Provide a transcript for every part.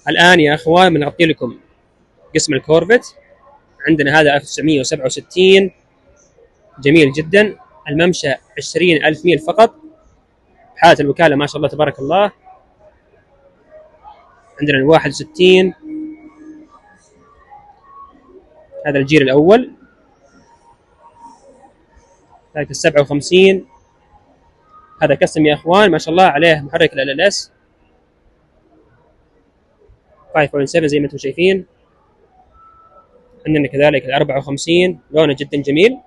الآن يا أخوان بنغطي لكم قسم الكورفت. عندنا هذا 1967 جميل جدا. الممشى 20,000 ميل فقط، حالة الوكالة ما شاء الله تبارك الله. عندنا ال 61، هذا الجيل الأول. ذلك ال 57، هذا كسم يا أخوان ما شاء الله عليه، محرك ال LS 5.7 زي ما انتم شايفين. عندنا كذلك ال 54 لونه جدا جميل.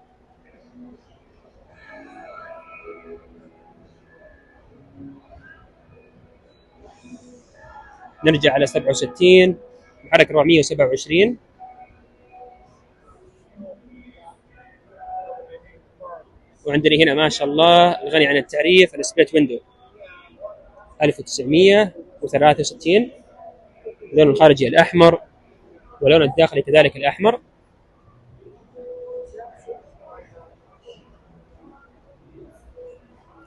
نرجع على 67 محرك 427. وعندنا هنا ما شاء الله الغني عن التعريف السبليت ويندو 1963، اللون الخارجي الأحمر ولون الداخلي كذلك الأحمر.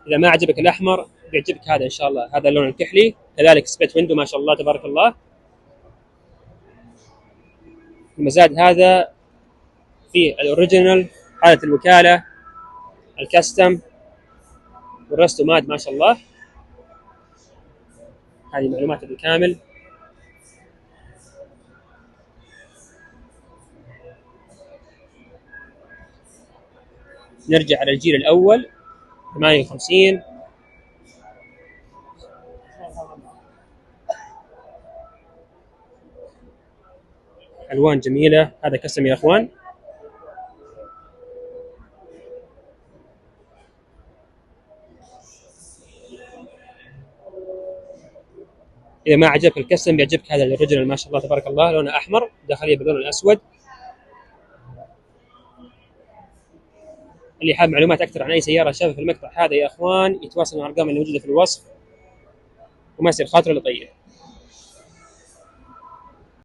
إذا ما عجبك الأحمر بيعجبك هذا إن شاء الله، هذا اللون الكحلي كذلك سبليت ويندو ما شاء الله تبارك الله. المزاد هذا فيه الأوريجينال، حالة الوكالة، الكاستم والرستومات ما شاء الله. هذه معلومات بالكامل. نرجع على الجيل الأول 58، ألوان جميلة. هذا كسم يا أخوان. إذا ما عجبك الكسم بيعجبك هذا الأوريجينال ما شاء الله تبارك الله، لونه أحمر داخلية باللون الأسود. اللي حاب معلومات أكثر عن أي سيارة شافها في المقطع هذا يا أخوان يتواصل مع الأرقام اللي موجودة في الوصف، وما يصير خاطره لطيب.